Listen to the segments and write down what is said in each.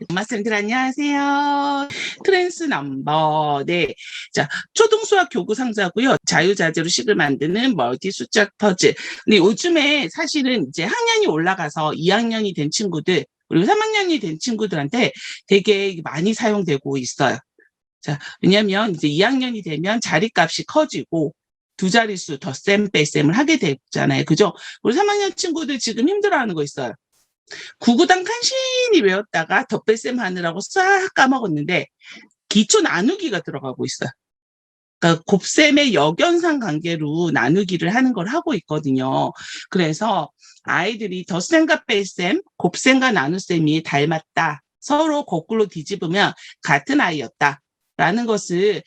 엄마쌤들 안녕하세요. 트랜스 넘버. 네. 자, 초등수학 교구 상자고요. 자유자재로 식을 만드는 멀티 숫자 퍼즐. 근데 요즘에 사실은 이제 학년이 올라가서 2학년이 된 친구들, 그리고 3학년이 된 친구들한테 되게 많이 사용되고 있어요. 자, 왜냐면 이제 2학년이 되면 자리값이 커지고 두 자릿수 덧셈 뺄셈을 하게 되잖아요. 그죠? 우리 3학년 친구들 지금 힘들어하는 거 있어요. 구구단 간신히 외웠다가 덧뺄셈 하느라고 싹 까먹었는데 기초 나누기가 들어가고 있어요. 그러니까 곱셈의 역연상 관계로 나누기를 하는 걸 하고 있거든요. 그래서 아이들이 덧셈과 뺄셈, 곱셈과 나눗셈이 닮았다. 서로 거꾸로 뒤집으면 같은 아이였다. 라는 것을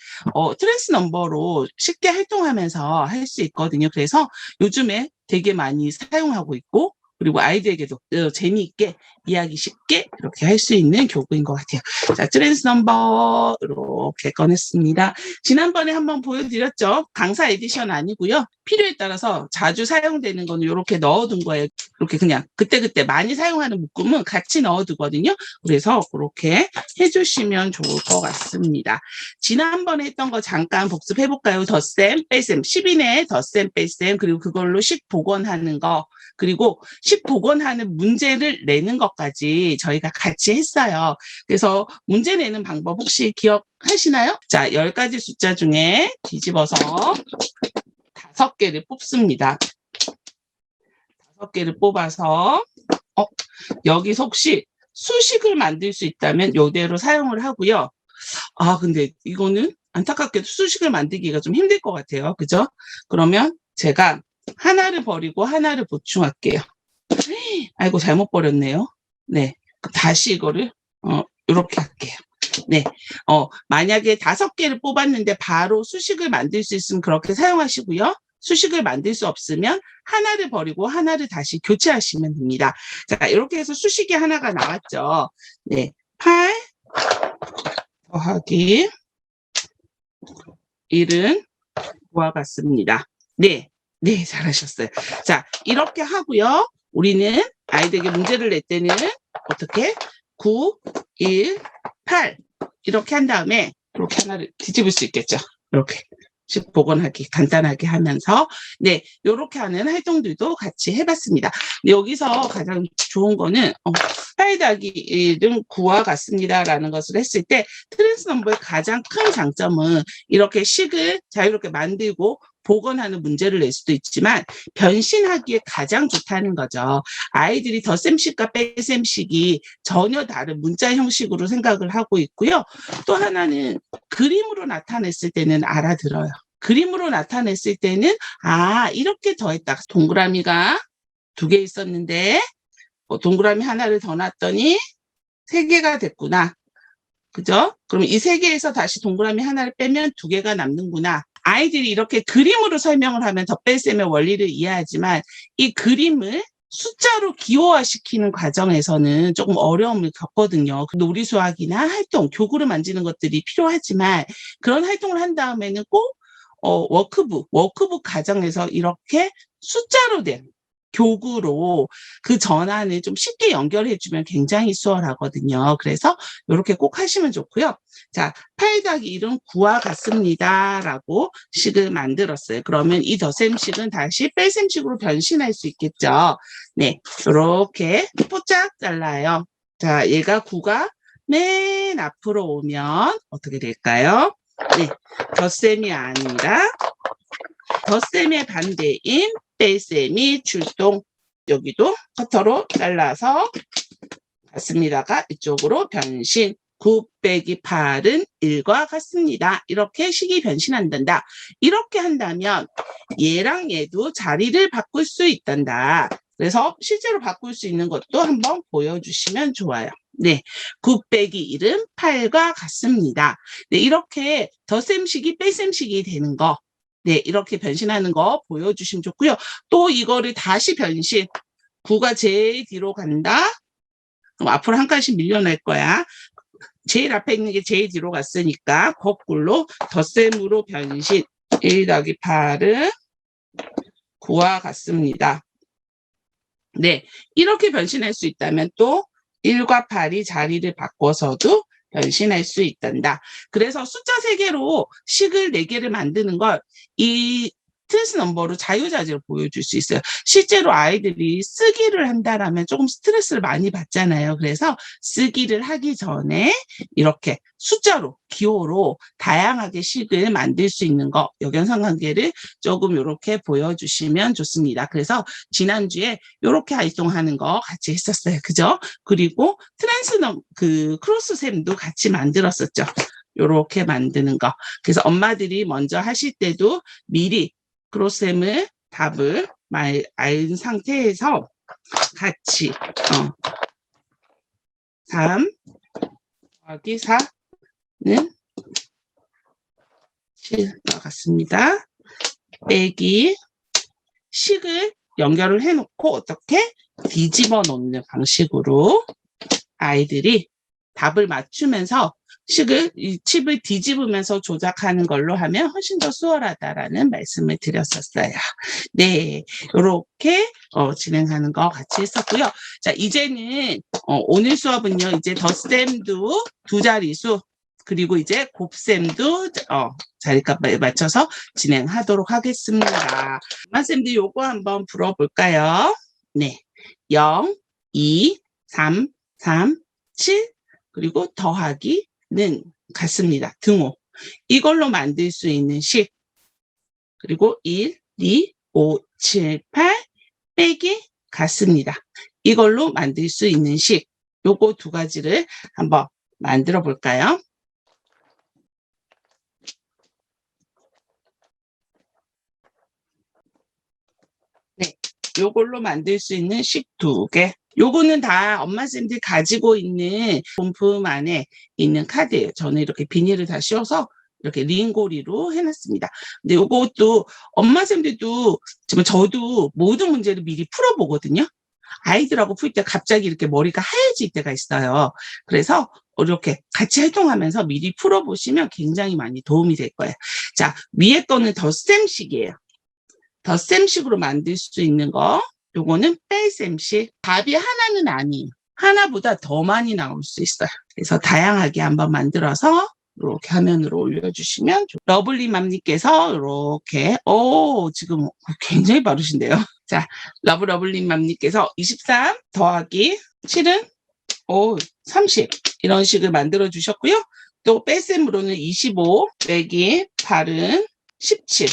트랜스 넘버로 쉽게 활동하면서 할 수 있거든요. 그래서 요즘에 되게 많이 사용하고 있고, 그리고 아이들에게도 재미있게 이해하기 쉽게 이렇게 할 수 있는 교구인 것 같아요. 자, 트랜스 넘버 이렇게 꺼냈습니다. 지난번에 한번 보여드렸죠. 강사 에디션 아니고요. 필요에 따라서 자주 사용되는 거는 이렇게 넣어둔 거예요. 이렇게 그냥 그때그때 많이 사용하는 묶음은 같이 넣어두거든요. 그래서 그렇게 해주시면 좋을 것 같습니다. 지난번에 했던 거 잠깐 복습해볼까요? 덧셈, 뺄셈, 10인의 덧셈, 뺄셈, 그리고 그걸로 식 복원하는 거, 그리고 식 복원하는 문제를 내는 것까지 저희가 같이 했어요. 그래서 문제 내는 방법 혹시 기억하시나요? 자, 10가지 숫자 중에 뒤집어서 5개를 뽑습니다. 5개를 뽑아서 여기서 혹시 수식을 만들 수 있다면 이대로 사용을 하고요. 아, 근데 이거는 안타깝게도 수식을 만들기가 좀 힘들 것 같아요. 그죠? 그러면 제가 하나를 버리고 하나를 보충할게요. 아이고, 잘못 버렸네요. 네. 다시 이거를, 이렇게 할게요. 네. 만약에 5개를 뽑았는데 바로 수식을 만들 수 있으면 그렇게 사용하시고요. 수식을 만들 수 없으면 하나를 버리고 하나를 다시 교체하시면 됩니다. 자, 이렇게 해서 수식이 하나가 나왔죠. 네. 8 더하기 1은 9와 같습니다. 네. 네, 잘하셨어요. 자, 이렇게 하고요. 우리는 아이들에게 문제를 낼 때는 어떻게? 9, 1, 8 이렇게 한 다음에 이렇게 하나를 뒤집을 수 있겠죠. 이렇게 식 복원하기 간단하게 하면서 네, 이렇게 하는 활동들도 같이 해봤습니다. 여기서 가장 좋은 거는 8 더하기 1은 9와 같습니다라는 것을 했을 때 트랜스 넘버의 가장 큰 장점은 이렇게 식을 자유롭게 만들고 복원하는 문제를 낼 수도 있지만 변신하기에 가장 좋다는 거죠. 아이들이 덧셈식과 뺄셈식이 전혀 다른 문자 형식으로 생각을 하고 있고요. 또 하나는 그림으로 나타냈을 때는 알아들어요. 그림으로 나타냈을 때는 이렇게 더했다. 동그라미가 2개 있었는데 동그라미 하나를 더 놨더니 3개가 됐구나. 그죠? 그럼 이 3개에서 다시 동그라미 하나를 빼면 2개가 남는구나. 아이들이 이렇게 그림으로 설명을 하면 덧뺄셈의 원리를 이해하지만 이 그림을 숫자로 기호화시키는 과정에서는 조금 어려움을 겪거든요. 놀이 수학이나 활동, 교구를 만지는 것들이 필요하지만 그런 활동을 한 다음에는 꼭 워크북 과정에서 이렇게 숫자로 된 교구로 그 전환을 좀 쉽게 연결해주면 굉장히 수월하거든요. 그래서 이렇게 꼭 하시면 좋고요. 자, 8 더하기 1은 9와 같습니다. 라고 식을 만들었어요. 그러면 이 덧셈식은 다시 뺄셈식으로 변신할 수 있겠죠. 네, 이렇게 포짝 잘라요. 자, 얘가 9가 맨 앞으로 오면 어떻게 될까요? 네, 덧셈이 아니라 덧셈의 반대인 뺄셈이 출동. 여기도 커터로 잘라서 같습니다가 이쪽으로 변신. 9 빼기 8은 1과 같습니다. 이렇게 식이 변신한단다. 이렇게 한다면 얘랑 얘도 자리를 바꿀 수 있단다. 그래서 실제로 바꿀 수 있는 것도 한번 보여주시면 좋아요. 네, 9 빼기 1은 8과 같습니다. 네, 이렇게 덧셈식이 뺄셈식이 되는 거, 네, 이렇게 변신하는 거 보여주시면 좋고요. 또 이거를 다시 변신, 9가 제일 뒤로 간다. 그럼 앞으로 한 칸씩 밀려날 거야. 제일 앞에 있는 게 제일 뒤로 갔으니까 거꾸로 덧셈으로 변신. 1 더하기 8은 9와 같습니다. 네, 이렇게 변신할 수 있다면 또 1과 8이 자리를 바꿔서도 변신할 수 있단다. 그래서 숫자 3개로 식을 4개를 만드는 걸 이 트랜스 넘버로 자유자재로 보여줄 수 있어요. 실제로 아이들이 쓰기를 한다라면 조금 스트레스를 많이 받잖아요. 그래서 쓰기를 하기 전에 이렇게 숫자로, 기호로 다양하게 식을 만들 수 있는 거, 역연상관계를 조금 이렇게 보여주시면 좋습니다. 그래서 지난주에 이렇게 활동하는 거 같이 했었어요. 그죠? 그리고 크로스셈도 같이 만들었었죠. 이렇게 만드는 거. 그래서 엄마들이 먼저 하실 때도 미리 크로스셈을 답을 알 상태에서 같이 3 더하기 4는 7 나갔습니다. 빼기 식을 연결을 해놓고 어떻게 뒤집어 놓는 방식으로 아이들이 답을 맞추면서 이 칩을 뒤집으면서 조작하는 걸로 하면 훨씬 더 수월하다라는 말씀을 드렸었어요. 네, 이렇게 진행하는 거 같이 했었고요. 자, 이제는 오늘 수업은요, 이제 덧셈도 2자리수, 그리고 이제 곱셈도 자리값에 맞춰서 진행하도록 하겠습니다. 엄마쌤들 요거 한번 풀어볼까요? 네, 0, 2, 3, 3, 7, 그리고 더하기는 같습니다. 등호. 이걸로 만들 수 있는 식. 그리고 1, 2, 5, 7, 8 빼기 같습니다. 이걸로 만들 수 있는 식. 요거 2가지를 한번 만들어 볼까요? 네, 요걸로 만들 수 있는 식 2개. 요거는 다 엄마쌤들이 가지고 있는 본품 안에 있는 카드예요. 저는 이렇게 비닐을 다 씌워서 이렇게 링고리로 해놨습니다. 근데 요것도 엄마쌤들도 지금 저도 모든 문제를 미리 풀어보거든요. 아이들하고 풀 때 갑자기 이렇게 머리가 하얘질 때가 있어요. 그래서 이렇게 같이 활동하면서 미리 풀어보시면 굉장히 많이 도움이 될 거예요. 자, 위에 거는 덧셈식이에요. 덧셈식으로 만들 수 있는 거. 요거는 뺄셈식. 답이 하나는 아니에요. 하나보다 더 많이 나올 수 있어요. 그래서 다양하게 한번 만들어서 이렇게 화면으로 올려주시면 러블리맘님께서 이렇게 지금 굉장히 빠르신데요. 자, 러블리맘님께서 23 더하기 7은 30 이런 식을 만들어 주셨고요. 또 뺄셈으로는 25 빼기 8은 17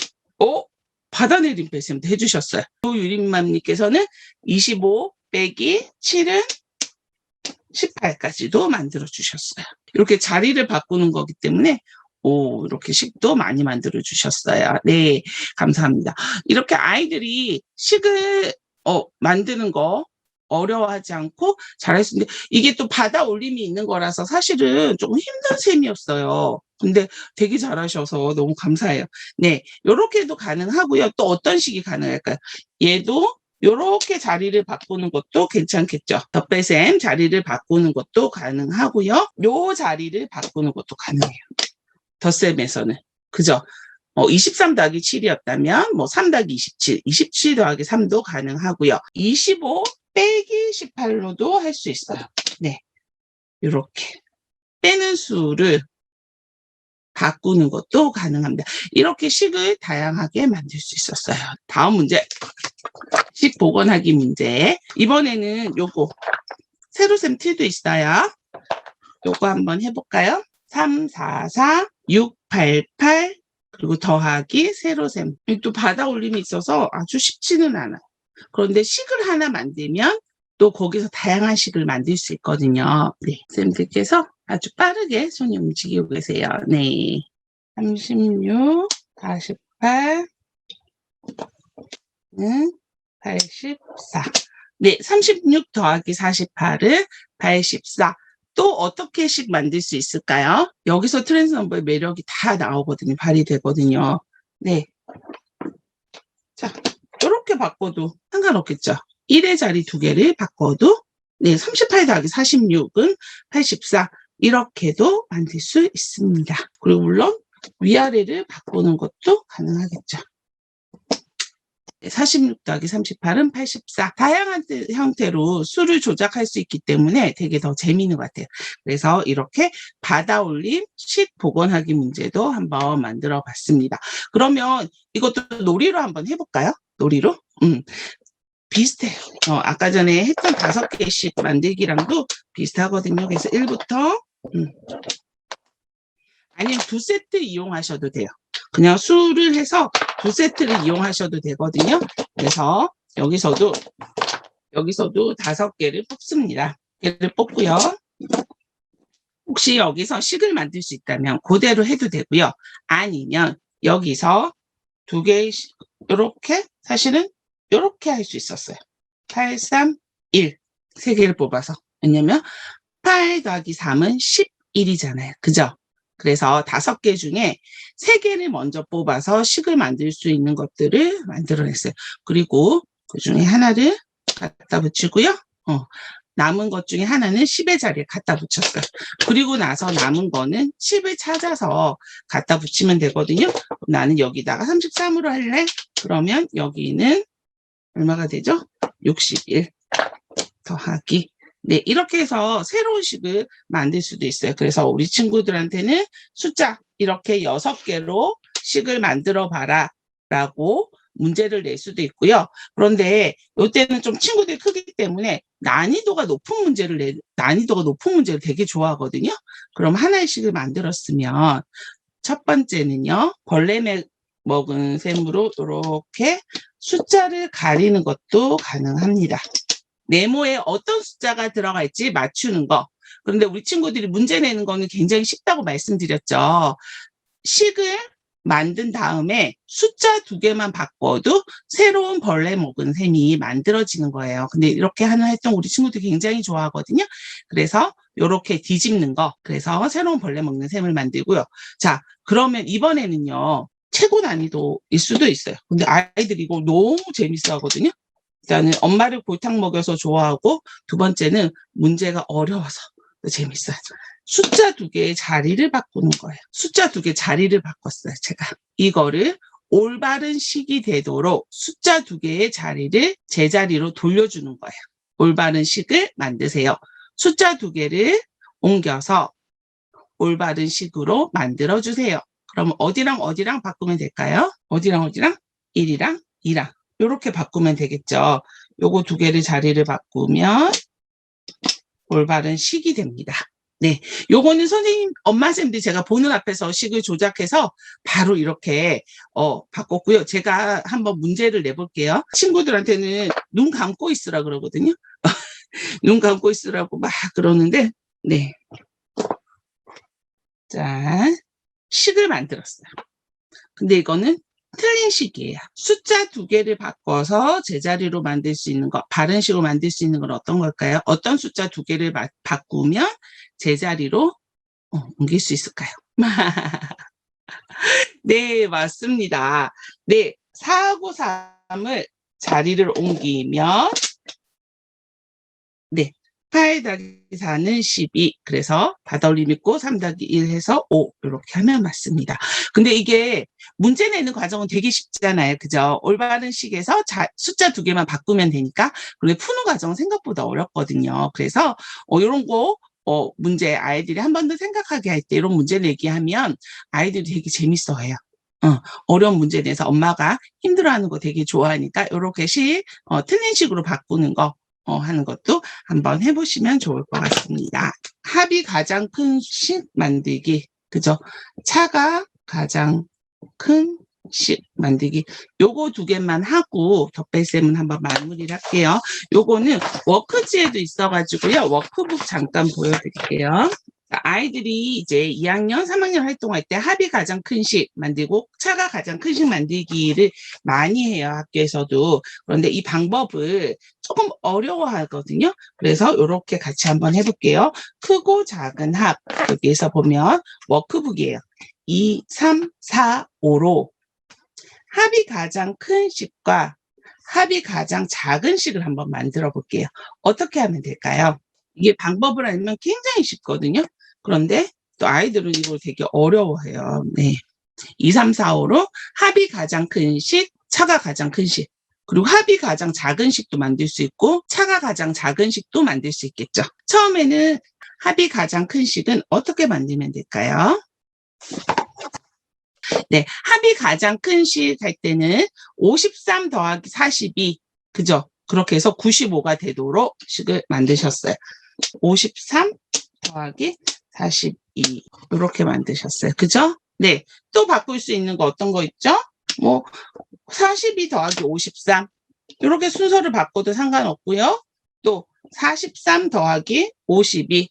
받아내린 뺄셈도 해주셨어요. 유림맘님께서는 25 빼기 7은 18까지도 만들어 주셨어요. 이렇게 자리를 바꾸는 거기 때문에 이렇게 식도 많이 만들어 주셨어요. 네, 감사합니다. 이렇게 아이들이 식을 만드는 거 어려워하지 않고 잘할 수 있는데 이게 또 받아 올림이 있는 거라서 사실은 조금 힘든 셈이었어요. 근데 되게 잘하셔서 너무 감사해요. 네, 요렇게도 가능하고요. 또 어떤 식이 가능할까요? 얘도 요렇게 자리를 바꾸는 것도 괜찮겠죠. 덧뺄셈 자리를 바꾸는 것도 가능하고요. 요 자리를 바꾸는 것도 가능해요. 덧셈에서는. 그죠? 23 더하기 7이었다면 3 더하기 27, 27 더하기 3도 가능하고요. 25 빼기 18로도 할 수 있어요. 네, 이렇게 빼는 수를 바꾸는 것도 가능합니다. 이렇게 식을 다양하게 만들 수 있었어요. 다음 문제, 식 복원하기 문제. 이번에는 요거 세로셈 T도 있어요. 요거 한번 해볼까요? 3, 4, 4, 6, 8, 8 그리고 더하기 세로셈. 또 받아 올림이 있어서 아주 쉽지는 않아요. 그런데 식을 하나 만들면 또 거기서 다양한 식을 만들 수 있거든요. 네, 쌤들께서 아주 빠르게 손이 움직이고 계세요. 네, 36, 48, 84. 네, 36 더하기 48은 84. 또 어떻게 식 만들 수 있을까요? 여기서 트랜스 넘버의 매력이 다 나오거든요. 발휘되거든요. 네. 자, 이렇게 바꿔도 상관없겠죠. 1의 자리 2개를 바꿔도, 네, 38 더하기 46은 84. 이렇게도 만들 수 있습니다. 그리고 물론 위아래를 바꾸는 것도 가능하겠죠. 46 더하기 38은 84. 다양한 형태로 수를 조작할 수 있기 때문에 되게 더 재미있는 것 같아요. 그래서 이렇게 받아올림 식 복원하기 문제도 한번 만들어 봤습니다. 그러면 이것도 놀이로 한번 해볼까요? 놀이로? 비슷해요. 아까 전에 했던 5개씩 만들기랑도 비슷하거든요. 그래서 1부터 아니면 2세트 이용하셔도 돼요. 그냥 수를 해서 2세트를 이용하셔도 되거든요. 그래서 여기서도 5개를 뽑습니다. 5개를 뽑고요. 혹시 여기서 식을 만들 수 있다면 그대로 해도 되고요. 아니면 여기서 2개 이렇게 사실은 이렇게 할 수 있었어요. 8, 3, 1 3개를 뽑아서. 왜냐면 8 더하기 3은 11이잖아요. 그죠? 그래서 5개 중에 3개를 먼저 뽑아서 식을 만들 수 있는 것들을 만들어냈어요. 그리고 그 중에 하나를 갖다 붙이고요. 남은 것 중에 하나는 10의 자리에 갖다 붙였어요. 그리고 나서 남은 거는 10을 찾아서 갖다 붙이면 되거든요. 나는 여기다가 33으로 할래? 그러면 여기는 얼마가 되죠? 61 더하기. 네, 이렇게 해서 새로운 식을 만들 수도 있어요. 그래서 우리 친구들한테는 숫자 이렇게 6개로 식을 만들어 봐라 라고 문제를 낼 수도 있고요. 그런데 이때는 좀 친구들이 크기 때문에 난이도가 높은 문제를 되게 좋아하거든요. 그럼 하나의 식을 만들었으면 첫 번째는요. 벌레 먹은 셈으로 이렇게 숫자를 가리는 것도 가능합니다. 네모에 어떤 숫자가 들어갈지 맞추는 거. 그런데 우리 친구들이 문제 내는 거는 굉장히 쉽다고 말씀드렸죠. 식을 만든 다음에 숫자 2개만 바꿔도 새로운 벌레 먹은 셈이 만들어지는 거예요. 근데 이렇게 하는 활동 우리 친구들이 굉장히 좋아하거든요. 그래서 이렇게 뒤집는 거. 그래서 새로운 벌레 먹는 셈을 만들고요. 자, 그러면 이번에는요. 최고 난이도일 수도 있어요. 근데 아이들이 이거 너무 재밌어 하거든요. 일단은 엄마를 골탕 먹여서 좋아하고, 2번째는 문제가 어려워서 재밌어요. 숫자 2개의 자리를 바꾸는 거예요. 숫자 2개 자리를 바꿨어요, 제가. 이거를 올바른 식이 되도록 숫자 2개의 자리를 제자리로 돌려주는 거예요. 올바른 식을 만드세요. 숫자 2개를 옮겨서 올바른 식으로 만들어주세요. 그럼 어디랑 어디랑 바꾸면 될까요? 어디랑 어디랑? 1이랑 2랑. 이렇게 바꾸면 되겠죠. 요거 2개를 자리를 바꾸면 올바른 식이 됩니다. 네, 요거는 선생님, 엄마쌤들이 제가 보는 앞에서 식을 조작해서 바로 이렇게 바꿨고요. 제가 한번 문제를 내볼게요. 친구들한테는 눈 감고 있으라 그러거든요. 눈 감고 있으라고 막 그러는데, 네. 자, 식을 만들었어요. 근데 이거는 틀린 식이에요. 숫자 2개를 바꿔서 제자리로 만들 수 있는 거, 바른 식으로 만들 수 있는 건 어떤 걸까요? 어떤 숫자 2개를 바꾸면 제자리로 옮길 수 있을까요? 네, 맞습니다. 네, 4하고 3을 자리를 옮기면 네, 8 더하기 4는 12. 그래서 받아올림 있고 3 더하기 1 해서 5. 이렇게 하면 맞습니다. 근데 이게 문제 내는 과정은 되게 쉽잖아요. 그죠? 올바른 식에서 숫자 2개만 바꾸면 되니까. 그런데 푸는 과정은 생각보다 어렵거든요. 그래서 이런 거 문제 아이들이 한 번 더 생각하게 할 때 이런 문제를 얘기하면 아이들이 되게 재밌어해요. 어려운 문제에 대해서 엄마가 힘들어하는 거 되게 좋아하니까 이렇게 틀린 식으로 바꾸는 거 하는 것도 한번 해보시면 좋을 것 같습니다. 합이 가장 큰 식 만들기. 그죠? 차가 가장 큰 식 만들기. 요거 2개만 하고 덧뺄셈은 한번 마무리를 할게요. 요거는 워크지에도 있어가지고요. 워크북 잠깐 보여드릴게요. 아이들이 이제 2학년, 3학년 활동할 때 합이 가장 큰 식 만들고 차가 가장 큰 식 만들기를 많이 해요, 학교에서도. 그런데 이 방법을 조금 어려워하거든요. 그래서 이렇게 같이 한번 해볼게요. 크고 작은 합, 여기에서 보면 워크북이에요. 2, 3, 4, 5로 합이 가장 큰 식과 합이 가장 작은 식을 한번 만들어 볼게요. 어떻게 하면 될까요? 이게 방법을 알면 굉장히 쉽거든요. 그런데 또 아이들은 이걸 되게 어려워해요. 네. 2, 3, 4, 5로 합이 가장 큰 식, 차가 가장 큰 식. 그리고 합이 가장 작은 식도 만들 수 있고 차가 가장 작은 식도 만들 수 있겠죠. 처음에는 합이 가장 큰 식은 어떻게 만들면 될까요? 네, 합이 가장 큰 식 할 때는 53 더하기 42, 그죠? 그렇게 해서 95가 되도록 식을 만드셨어요. 53 더하기 42 이렇게 만드셨어요. 그죠? 네, 또 바꿀 수 있는 거 어떤 거 있죠? 뭐 42 더하기 53 이렇게 순서를 바꿔도 상관없고요. 또 43 더하기 52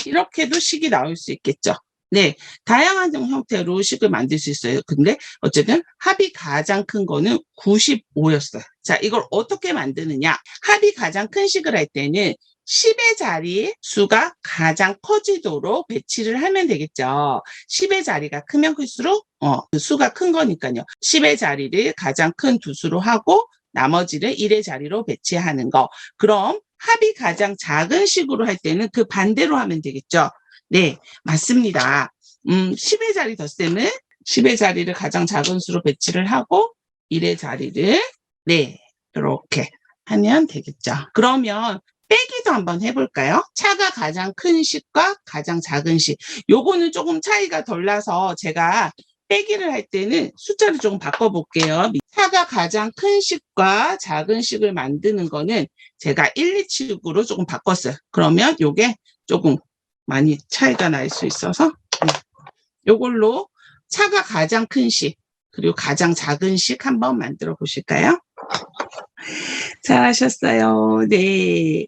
이렇게도 식이 나올 수 있겠죠. 네, 다양한 형태로 식을 만들 수 있어요. 근데 어쨌든 합이 가장 큰 거는 95였어요. 자, 이걸 어떻게 만드느냐? 합이 가장 큰 식을 할 때는 10의 자리 수가 가장 커지도록 배치를 하면 되겠죠. 10의 자리가 크면 클수록 그 수가 큰 거니까요. 10의 자리를 가장 큰 두 수로 하고 나머지를 1의 자리로 배치하는 거. 그럼 합이 가장 작은 식으로 할 때는 그 반대로 하면 되겠죠. 네, 맞습니다. 10의 자리 덧셈은 10의 자리를 가장 작은 수로 배치를 하고 1의 자리를 네, 이렇게 하면 되겠죠. 그러면 빼기도 한번 해볼까요? 차가 가장 큰 식과 가장 작은 식. 요거는 조금 차이가 덜 나서 제가 빼기를 할 때는 숫자를 조금 바꿔볼게요. 차가 가장 큰 식과 작은 식을 만드는 거는 제가 1, 2칙으로 조금 바꿨어요. 그러면 요게 조금 많이 차이가 날 수 있어서 요걸로 차가 가장 큰 식, 그리고 가장 작은 식 한번 만들어 보실까요? 잘하셨어요. 네.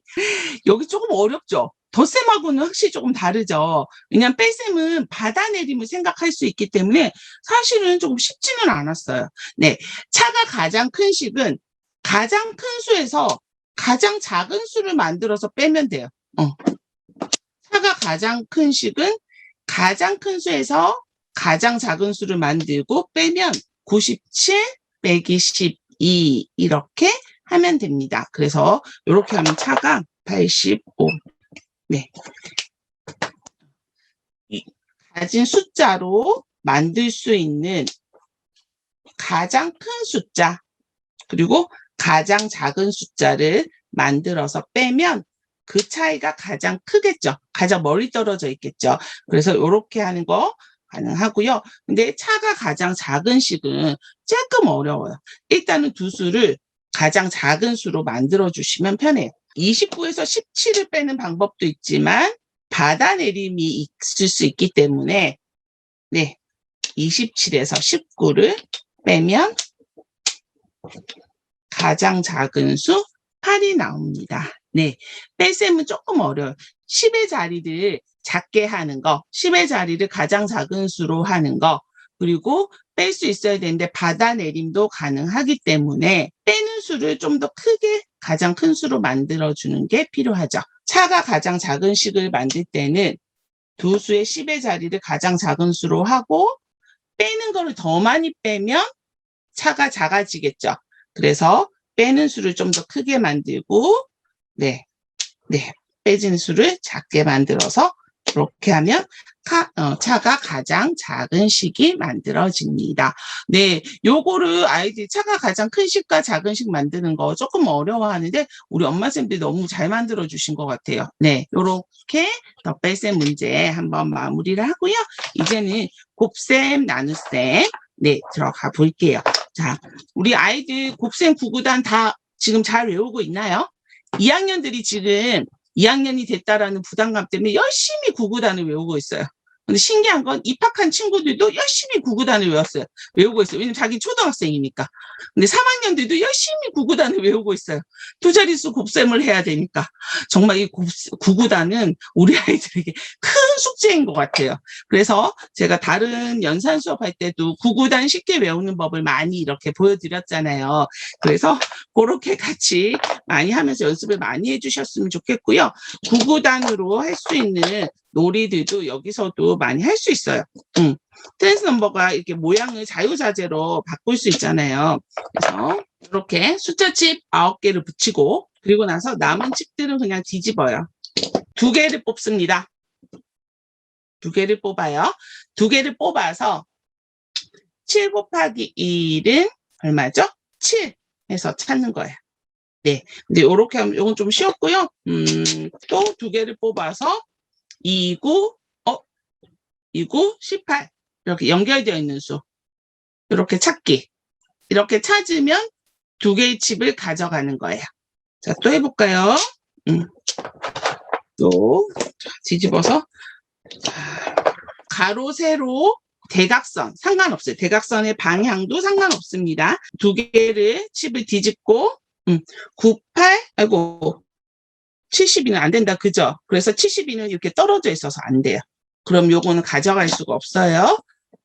여기 조금 어렵죠? 덧셈하고는 확실히 조금 다르죠. 왜냐면 뺄셈은 받아내림을 생각할 수 있기 때문에 사실은 조금 쉽지는 않았어요. 네. 차가 가장 큰 식은 가장 큰 수에서 가장 작은 수를 만들어서 빼면 돼요. 차가 가장 큰 식은 가장 큰 수에서 가장 작은 수를 만들고 빼면 97 빼기 12 이렇게 하면 됩니다. 그래서 이렇게 하면 차가 85. 네. 가진 숫자로 만들 수 있는 가장 큰 숫자 그리고 가장 작은 숫자를 만들어서 빼면 그 차이가 가장 크겠죠. 가장 멀리 떨어져 있겠죠. 그래서 이렇게 하는 거 가능하고요. 근데 차가 가장 작은 식은 조금 어려워요. 일단은 두 수를 가장 작은 수로 만들어 주시면 편해요. 29에서 17을 빼는 방법도 있지만 받아내림이 있을 수 있기 때문에 네, 27에서 19를 빼면 가장 작은 수 8이 나옵니다. 네, 뺄셈은 조금 어려워요. 10의 자리를 작게 하는 거, 10의 자리를 가장 작은 수로 하는 거, 그리고 뺄 수 있어야 되는데 받아내림도 가능하기 때문에 빼는 수를 좀 더 크게 가장 큰 수로 만들어주는 게 필요하죠. 차가 가장 작은 식을 만들 때는 두 수의 10의 자리를 가장 작은 수로 하고 빼는 거를 더 많이 빼면 차가 작아지겠죠. 그래서 빼는 수를 좀 더 크게 만들고 네, 빼진 수를 작게 만들어서 이렇게 하면 차가 가장 작은 식이 만들어집니다. 네, 요거를 아이들이 차가 가장 큰 식과 작은 식 만드는 거 조금 어려워하는데 우리 엄마쌤들이 너무 잘 만들어 주신 것 같아요. 네, 요렇게 덧뺄셈 문제 한번 마무리를 하고요. 이제는 곱셈, 나눗셈 네, 들어가 볼게요. 자, 우리 아이들 곱셈 구구단 다 지금 잘 외우고 있나요? 2학년들이 지금 2학년이 됐다라는 부담감 때문에 열심히 구구단을 외우고 있어요. 근데 신기한 건 입학한 친구들도 열심히 구구단을 외우고 있어요. 왜냐면 자기 초등학생이니까. 근데 3학년들도 열심히 구구단을 외우고 있어요. 두 자릿수 곱셈을 해야 되니까. 정말 이 구구단은 우리 아이들에게 큰 숙제인 것 같아요. 그래서 제가 다른 연산 수업할 때도 구구단 쉽게 외우는 법을 많이 이렇게 보여드렸잖아요. 그래서 그렇게 같이 많이 하면서 연습을 많이 해주셨으면 좋겠고요. 구구단으로 할 수 있는 놀이들도 여기서도 많이 할 수 있어요. 트랜스 넘버가 이렇게 모양을 자유자재로 바꿀 수 있잖아요. 그래서 이렇게 숫자칩 9개를 붙이고 그리고 나서 남은 칩들은 그냥 뒤집어요. 2개를 뽑습니다. 2개를 뽑아요. 2개를 뽑아서 7 곱하기 1은 얼마죠? 7. 해서 찾는 거예요. 네. 근데 요렇게 하면 요건 좀 쉬웠고요. 또 두 개를 뽑아서 29, 29, 18. 이렇게 연결되어 있는 수. 이렇게 찾기. 이렇게 찾으면 두 개의 칩을 가져가는 거예요. 자, 또 해볼까요? 또 뒤집어서. 자, 가로, 세로, 대각선 상관없어요. 대각선의 방향도 상관없습니다. 두 개를 칩을 뒤집고 98, 아이고 72는 안 된다. 그죠? 그래서 72는 이렇게 떨어져 있어서 안 돼요. 그럼 요거는 가져갈 수가 없어요.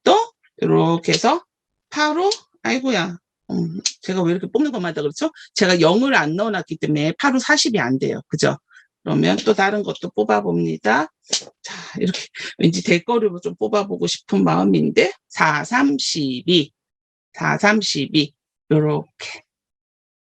또 이렇게 해서 8호, 아이고야. 제가 왜 이렇게 뽑는 것마다 그렇죠? 제가 0을 안 넣어놨기 때문에 8호 40이 안 돼요. 그죠? 그러면 또 다른 것도 뽑아봅니다. 자, 이렇게 왠지 대거리로 좀 뽑아보고 싶은 마음인데 4, 3, 12, 4, 3, 12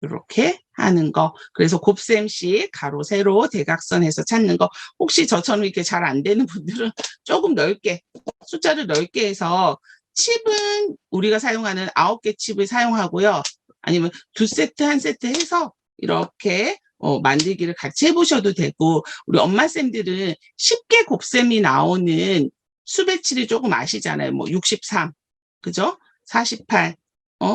이렇게 하는 거. 그래서 곱셈씩 가로, 세로, 대각선에서 찾는 거. 혹시 저처럼 이렇게 잘 안 되는 분들은 조금 넓게, 숫자를 넓게 해서 칩은 우리가 사용하는 9개 칩을 사용하고요. 아니면 2세트, 1세트 해서 이렇게 만들기를 같이 해보셔도 되고, 우리 엄마쌤들은 쉽게 곱셈이 나오는 수배치를 조금 아시잖아요. 뭐 63, 그죠? 48,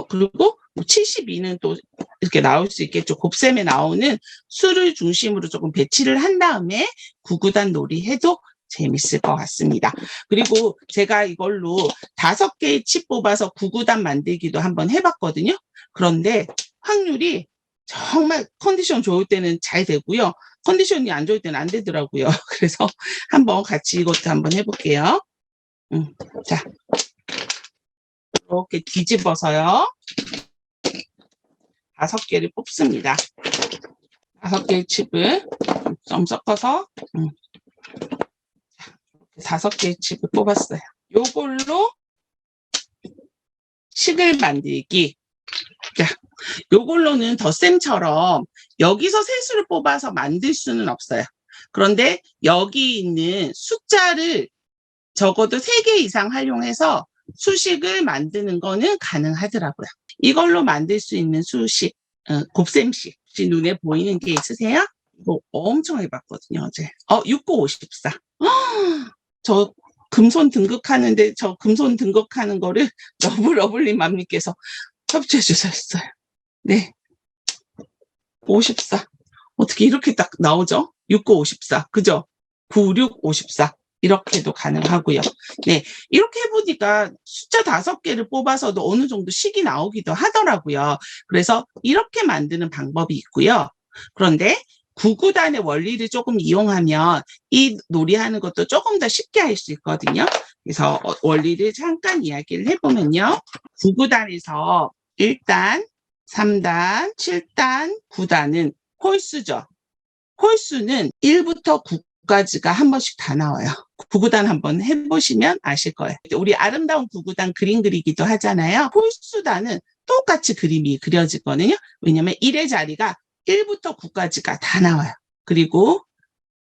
그리고 72는 또 이렇게 나올 수 있겠죠. 곱셈에 나오는 수를 중심으로 조금 배치를 한 다음에 구구단 놀이 해도 재밌을 것 같습니다. 그리고 제가 이걸로 5개의 칩 뽑아서 구구단 만들기도 한번 해봤거든요. 그런데 확률이 정말 컨디션 좋을 때는 잘 되고요. 컨디션이 안 좋을 때는 안 되더라고요. 그래서 한번 같이 이것도 한번 해볼게요. 자, 이렇게 뒤집어서요. 5개를 뽑습니다. 5개의 칩을 좀 섞어서 5개의 칩을 뽑았어요. 요걸로 식을 만들기. 자, 요걸로는 덧셈처럼 여기서 세수를 뽑아서 만들 수는 없어요. 그런데 여기 있는 숫자를 적어도 3개 이상 활용해서 수식을 만드는 거는 가능하더라고요. 이걸로 만들 수 있는 수식, 곱셈식. 혹시 눈에 보이는 게 있으세요? 이거 엄청 해봤거든요, 어제. 6954. 저 금손 등극하는데 저 금손 등극하는 거를 러블리 맘님께서 협조해 주셨어요. 네. 54. 어떻게 이렇게 딱 나오죠? 6954. 그죠? 9654. 이렇게도 가능하고요. 네, 이렇게 해보니까 숫자 5개를 뽑아서도 어느 정도 식이 나오기도 하더라고요. 그래서 이렇게 만드는 방법이 있고요. 그런데 구구단의 원리를 조금 이용하면 이 놀이하는 것도 조금 더 쉽게 할 수 있거든요. 그래서 원리를 잠깐 이야기를 해보면요. 구구단에서 1단, 3단, 7단, 9단은 홀수죠. 홀수는 1부터 9까지가 한 번씩 다 나와요. 구구단 한번 해보시면 아실 거예요. 우리 아름다운 구구단 그림 그리기도 하잖아요. 홀수단은 똑같이 그림이 그려지거든요. 왜냐면 1의 자리가 1부터 9까지가 다 나와요. 그리고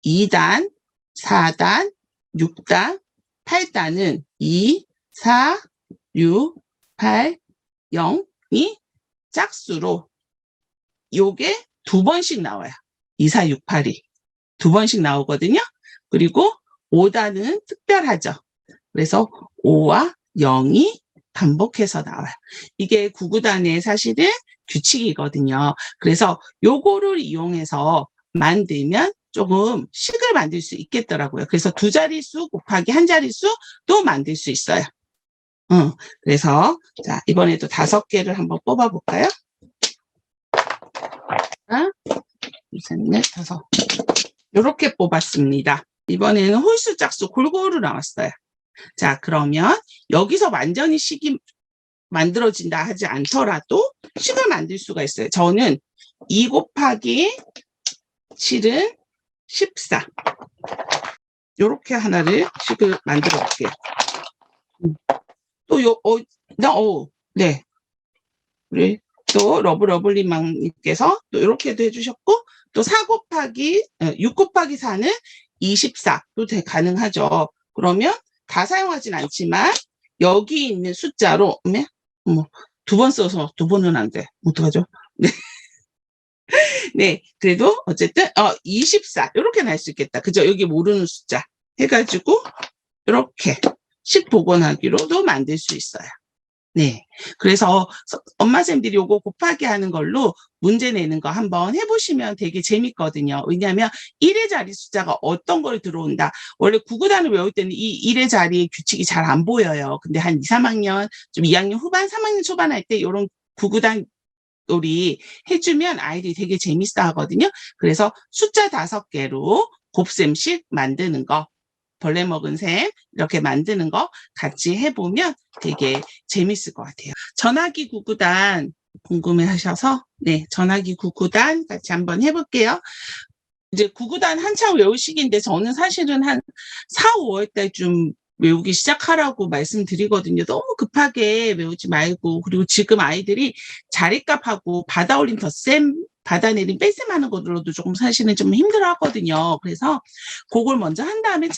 2단, 4단, 6단, 8단은 2, 4, 6, 8, 0이 짝수로 요게 2번씩 나와요. 2, 4, 6, 8이 2번씩 나오거든요. 그리고 5단은 특별하죠. 그래서 5와 0이 반복해서 나와요. 이게 구구단의 사실은 규칙이거든요. 그래서 요거를 이용해서 만들면 조금 식을 만들 수 있겠더라고요. 그래서 2자릿수 곱하기 1자릿수도 만들 수 있어요. 그래서 자, 이번에도 5개를 한번 뽑아볼까요? 하나, 둘, 셋, 넷, 5. 이렇게 뽑았습니다. 이번에는 홀수 짝수 골고루 나왔어요. 자, 그러면 여기서 완전히 식이 만들어진다 하지 않더라도 식을 만들 수가 있어요. 저는 2 곱하기 7은 14. 이렇게 하나를 식을 만들어 볼게요. 또 네. 우리 또 러블리맘님께서 또 이렇게도 해주셨고, 또 6 곱하기 4는 24도 가능하죠. 그러면 다 사용하진 않지만 여기 있는 숫자로 2번 써서 2번은 안 돼. 어떡하죠? 네, 그래도 어쨌든 24 이렇게 날 수 있겠다. 그죠? 여기 모르는 숫자 해가지고 이렇게 식 복원하기로도 만들 수 있어요. 네, 그래서 엄마쌤들이 요거 곱하기 하는 걸로 문제 내는 거 한번 해보시면 되게 재밌거든요. 왜냐하면 1의 자리 숫자가 어떤 걸 들어온다. 원래 구구단을 외울 때는 이 1의 자리 규칙이 잘 안 보여요. 근데 한 2, 3학년, 좀 2학년 후반, 3학년 초반 할 때 이런 구구단 우리 해주면 아이들이 되게 재밌어 하거든요. 그래서 숫자 5개로 곱셈식 만드는 거, 벌레 먹은 셈 이렇게 만드는 거 같이 해보면 되게 재밌을 것 같아요. 전화기 구구단 궁금해 하셔서 네, 전화기 구구단 같이 한번 해볼게요. 이제 구구단 한창 외울 시기인데 저는 사실은 한 4, 5월 때쯤 외우기 시작하라고 말씀드리거든요. 너무 급하게 외우지 말고. 그리고 지금 아이들이 자리값하고 받아올린 덧셈, 받아내린 뺄셈 하는 것으로도 조금 사실은 좀 힘들어 하거든요. 그래서 그걸 먼저 한 다음에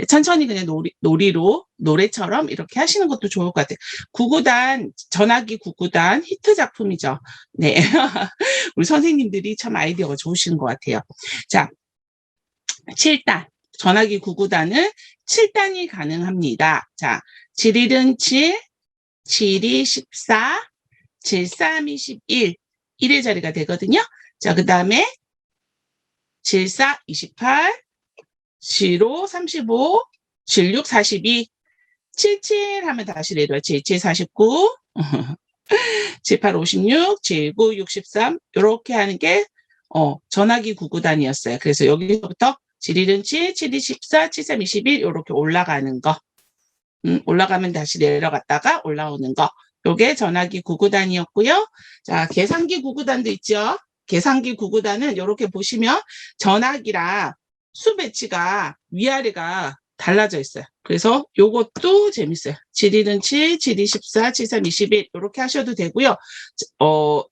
천천히 그냥 놀이로, 노래처럼 이렇게 하시는 것도 좋을 것 같아요. 구구단, 전화기 구구단 히트 작품이죠. 네. 우리 선생님들이 참 아이디어가 좋으신 것 같아요. 자, 7단. 전화기 구구단은 7단이 가능합니다. 자, 7일은 7, 7이 14, 7, 3이 11, 1의 자리가 되거든요. 자, 그 다음에 7, 4, 28, 7, 5, 35, 7, 6, 42, 7, 7 하면 다시 내려와. 7, 7, 49, 7, 8, 56, 7, 9, 63 이렇게 하는 게 전화기 구구단이었어요. 그래서 여기서부터 7일은 7, 7이 14, 7, 3, 21 이렇게 올라가는 거. 올라가면 다시 내려갔다가 올라오는 거. 요게 전화기 구구단이었고요. 자, 계산기 구구단도 있죠. 계산기 구구단은 이렇게 보시면 전화기랑 수 배치가 위아래가 달라져 있어요. 그래서 요것도 재밌어요. 7일은 7, 7이 14, 7, 3, 21 이렇게 하셔도 되고요.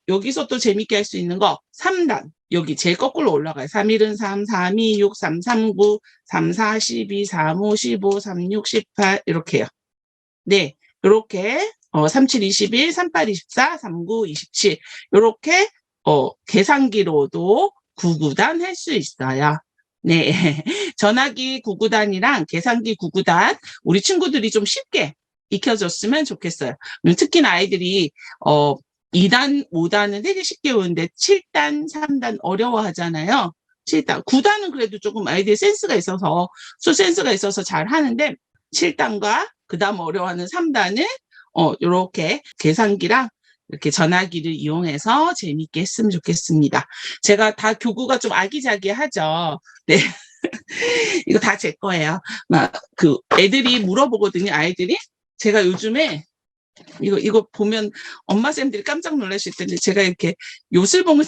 여기서 또 재밌게 할 수 있는 거 3단. 여기 제일 거꾸로 올라가요. 3일은 3, 3, 2, 6, 3, 3, 9, 3, 4, 12, 3, 5, 15, 3, 6, 18 이렇게요. 네, 이렇게 3, 7, 21, 3, 8, 24, 3, 9, 27 이렇게 계산기로도 구구단 할 수 있어요. 네, 전화기 구구단이랑 계산기 구구단 우리 친구들이 좀 쉽게 익혀줬으면 좋겠어요. 특히나 아이들이 2단, 5단은 되게 쉽게 오는데 7단, 3단 어려워하잖아요. 7단, 9단은 그래도 조금 아이들 센스가 있어서 수 센스가 있어서 잘 하는데 7단과 그 다음 어려워하는 3단은 이렇게 계산기랑 이렇게 전화기를 이용해서 재밌게 했으면 좋겠습니다. 제가 다 교구가 좀 아기자기하죠. 네. 이거 다 제 거예요. 막 그 애들이 물어보거든요. 아이들이. 제가 요즘에 이거 보면 엄마 쌤들이 깜짝 놀라실 텐데 제가 이렇게 요술봉을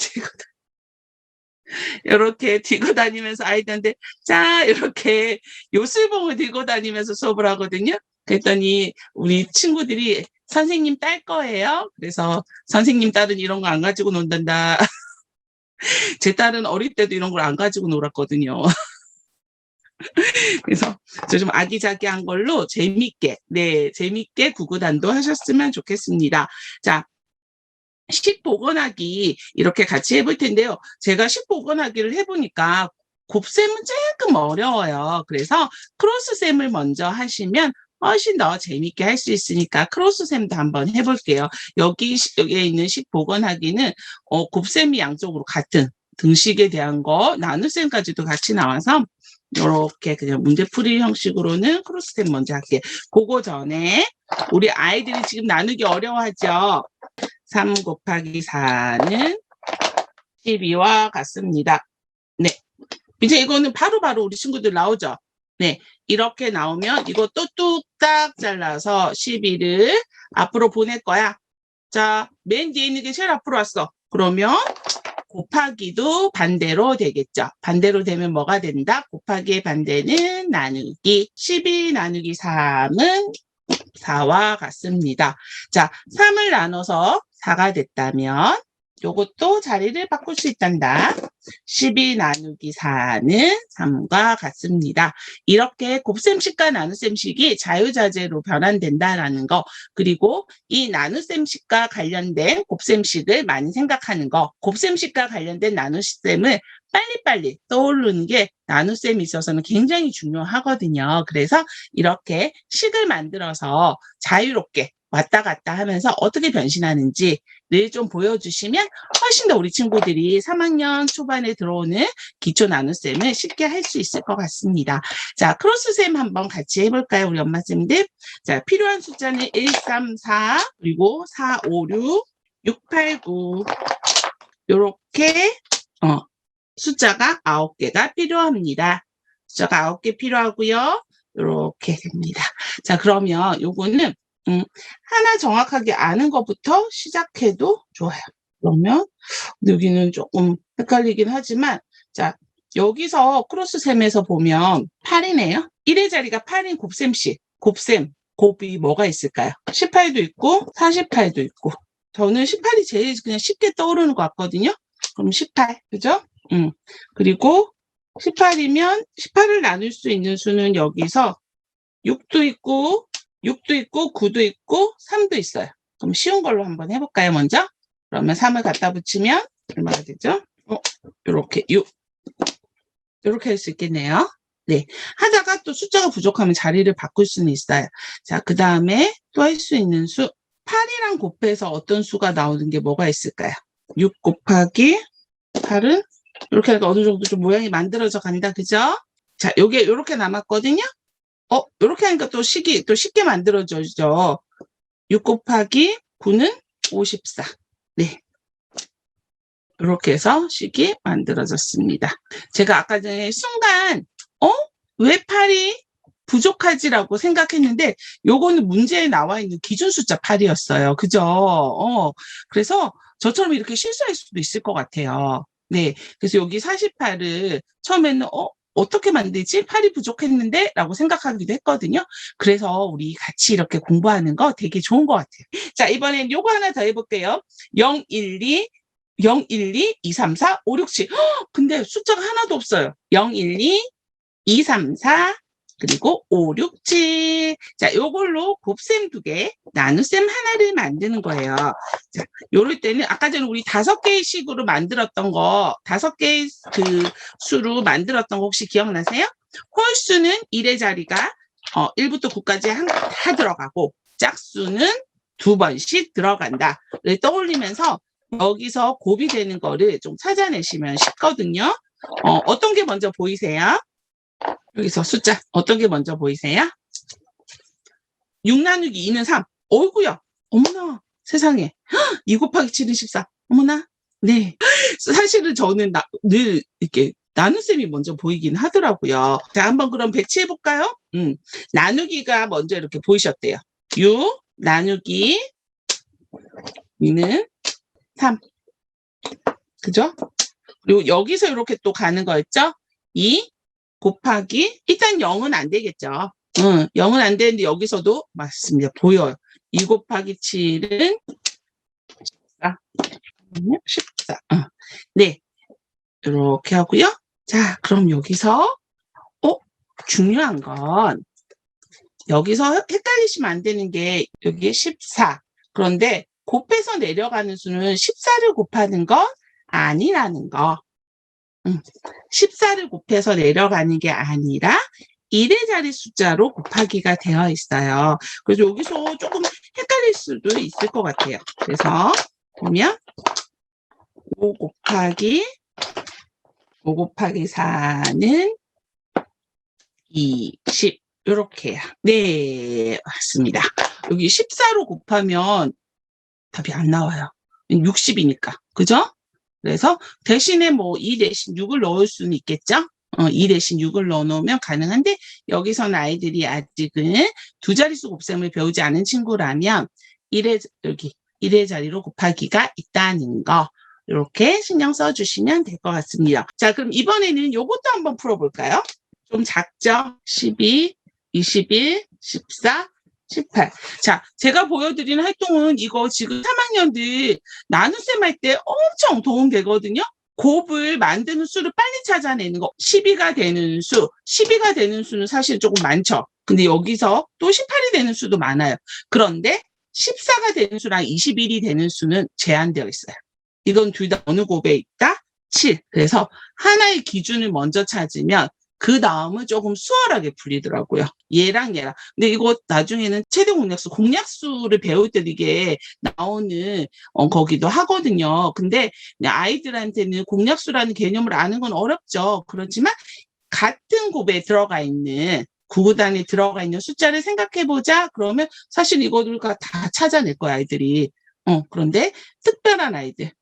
이렇게 들고 다니면서 아이들한테 자 이렇게 요술봉을 들고 다니면서 수업을 하거든요. 그랬더니 우리 친구들이 선생님 딸 거예요. 그래서 선생님 딸은 이런 거 안 가지고 논단다. 제 딸은 어릴 때도 이런 걸 안 가지고 놀았거든요. 그래서 저 좀 아기자기한 걸로 재밌게 구구단도 하셨으면 좋겠습니다. 자, 식 복원하기 이렇게 같이 해볼 텐데요. 제가 식 복원하기를 해보니까 곱셈은 조금 어려워요. 그래서 크로스셈을 먼저 하시면 훨씬 더 재밌게 할 수 있으니까 크로스셈도 한번 해볼게요. 여기에 있는 식 복원하기는 곱셈이 양쪽으로 같은 등식에 대한 거 나눗셈까지도 같이 나와서 이렇게 그냥 문제풀이 형식으로는 크로스셈 먼저 할게요. 그거 전에 우리 아이들이 지금 나누기 어려워하죠. 3 곱하기 4는 12와 같습니다. 네. 이제 이거는 바로바로 우리 친구들 나오죠. 네. 이렇게 나오면 이것도 뚝딱 잘라서 12를 앞으로 보낼 거야. 자, 맨 뒤에 있는 게 제일 앞으로 왔어. 그러면 곱하기도 반대로 되겠죠. 반대로 되면 뭐가 된다? 곱하기의 반대는 나누기. 12 나누기 3은 4와 같습니다. 자, 3을 나눠서 4가 됐다면 요것도 자리를 바꿀 수 있단다. 12 나누기 4는 3과 같습니다. 이렇게 곱셈식과 나눗셈식이 자유자재로 변환된다라는 거, 그리고 이 나눗셈식과 관련된 곱셈식을 많이 생각하는 거, 곱셈식과 관련된 나눗셈을 빨리빨리 떠오르는 게 나눗셈이 있어서는 굉장히 중요하거든요. 그래서 이렇게 식을 만들어서 자유롭게 왔다 갔다 하면서 어떻게 변신하는지를 좀 보여주시면 훨씬 더 우리 친구들이 3학년 초반에 들어오는 기초 나눗셈을 쉽게 할 수 있을 것 같습니다. 자, 크로스셈 한번 같이 해볼까요, 우리 엄마쌤들? 자, 필요한 숫자는 1, 3, 4, 그리고 4, 5, 6, 6, 8, 9 요렇게 숫자가 9개가 필요합니다. 숫자가 9개 필요하고요. 요렇게 됩니다. 자, 그러면 요거는 하나 정확하게 아는 것부터 시작해도 좋아요. 그러면 여기는 조금 헷갈리긴 하지만, 자, 여기서 크로스셈에서 보면 8이네요. 1의 자리가 8인 곱셈식, 곱이 뭐가 있을까요? 18도 있고 48도 있고, 저는 18이 제일 그냥 쉽게 떠오르는 것 같거든요. 그럼 18, 그죠? 그리고 18이면 18을 나눌 수 있는 수는 여기서 6도 있고 9도 있고 3도 있어요. 그럼 쉬운 걸로 한번 해볼까요, 먼저? 그러면 3을 갖다 붙이면 얼마가 되죠? 요렇게 6. 요렇게 할 수 있겠네요. 네. 하다가 또 숫자가 부족하면 자리를 바꿀 수는 있어요. 자, 그 다음에 또 할 수 있는 수. 8이랑 곱해서 어떤 수가 나오는 게 뭐가 있을까요? 6 곱하기 8은 이렇게 하니까 어느 정도 좀 모양이 만들어져 간다, 그죠? 자, 요게 요렇게 남았거든요? 요렇게 하니까 또 식이 또 쉽게 만들어져죠. 6 곱하기 9는 54. 네. 이렇게 해서 식이 만들어졌습니다. 제가 아까 전에 순간, 왜 8이 부족하지라고 생각했는데, 요거는 문제에 나와 있는 기준 숫자 8이었어요. 그죠? 그래서 저처럼 이렇게 실수할 수도 있을 것 같아요. 네. 그래서 여기 48을 처음에는, 어떻게 만들지? 8이 부족했는데? 라고 생각하기도 했거든요. 그래서 우리 같이 이렇게 공부하는 거 되게 좋은 것 같아요. 자, 이번엔 요거 하나 더 해볼게요. 0, 1, 2, 0, 1, 2, 2, 3, 4, 5, 6, 7. 근데 숫자가 하나도 없어요. 0, 1, 2, 2, 3, 4, 그리고 5, 6, 7. 자, 요걸로 곱셈 2개, 나눗셈 하나를 만드는 거예요. 자, 요럴 때는 아까 전에 우리 5개의 식으로 만들었던 거, 5개의 그 수로 만들었던 거 혹시 기억나세요? 홀수는 1의 자리가 1부터 9까지 다 들어가고, 짝수는 2번씩 들어간다를 떠올리면서 여기서 곱이 되는 거를 좀 찾아내시면 쉽거든요. 어떤 게 먼저 보이세요? 여기서 숫자 어떤 게 먼저 보이세요? 6 나누기 2는 3. 어이구야. 어머나 세상에. 2 곱하기 7은 14. 어머나. 네. 사실은 저는 늘 이렇게 나눗셈이 먼저 보이긴 하더라고요. 자, 한번 그럼 배치해볼까요? 나누기가 먼저 이렇게 보이셨대요. 6 나누기 2는 3. 그죠? 그리고 여기서 이렇게 또 가는 거였죠? 2 곱하기, 일단 0은 안 되겠죠. 0은 안 되는데 여기서도 맞습니다. 보여요. 2 곱하기 7은 14. 네. 이렇게 하고요. 자, 그럼 여기서, 중요한 건, 여기서 헷갈리시면 안 되는 게, 여기 14. 그런데 곱해서 내려가는 수는 14를 곱하는 건 아니라는 거. 14를 곱해서 내려가는 게 아니라 1의 자리 숫자로 곱하기가 되어 있어요. 그래서 여기서 조금 헷갈릴 수도 있을 것 같아요. 그래서 보면 5 곱하기 4는 20 이렇게요. 네, 맞습니다. 여기 14로 곱하면 답이 안 나와요. 60이니까. 그죠? 그래서 대신에 뭐 2 대신 6을 넣을 수는 있겠죠? 2 대신 6을 넣어놓으면 가능한데 여기서는 아이들이 아직은 두 자릿수 곱셈을 배우지 않은 친구라면 1의 자리로 곱하기가 있다는 거 이렇게 신경 써주시면 될 것 같습니다. 자, 그럼 이번에는 요것도 한번 풀어볼까요? 좀 작죠? 12, 21, 14, 18. 자, 제가 보여드리는 활동은 이거 지금 3학년들 나눗셈 할 때 엄청 도움되거든요. 곱을 만드는 수를 빨리 찾아내는 거. 12가 되는 수. 12가 되는 수는 사실 조금 많죠. 근데 여기서 또 18이 되는 수도 많아요. 그런데 14가 되는 수랑 21이 되는 수는 제한되어 있어요. 이건 둘 다 어느 곱에 있다? 7. 그래서 하나의 기준을 먼저 찾으면 그 다음은 조금 수월하게 풀리더라고요. 얘랑 얘랑. 근데 이거 나중에는 최대 공약수, 공약수를 배울 때 이게 나오는 거기도 하거든요. 근데 아이들한테는 공약수라는 개념을 아는 건 어렵죠. 그렇지만 같은 곱에 들어가 있는 구구단에 들어가 있는 숫자를 생각해보자. 그러면 사실 이거를 다 찾아낼 거야, 아이들이. 그런데 특별한 아이들,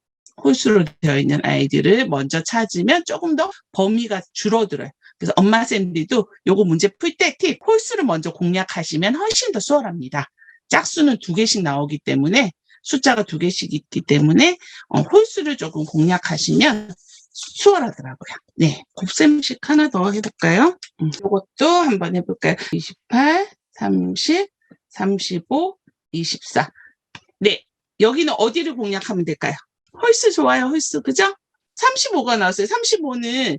홀수로 되어 있는 아이들을 먼저 찾으면 조금 더 범위가 줄어들어요. 그래서 엄마쌤들도 요거 문제 풀 때 팁, 홀수를 먼저 공략하시면 훨씬 더 수월합니다. 짝수는 2개씩 나오기 때문에, 숫자가 2개씩 있기 때문에 홀수를 조금 공략하시면 수월하더라고요. 네, 곱셈식 하나 더 해볼까요? 이것도 한번 해볼까요? 28, 30, 35, 24. 네, 여기는 어디를 공략하면 될까요? 홀수 좋아요, 홀수. 그죠? 35가 나왔어요. 35는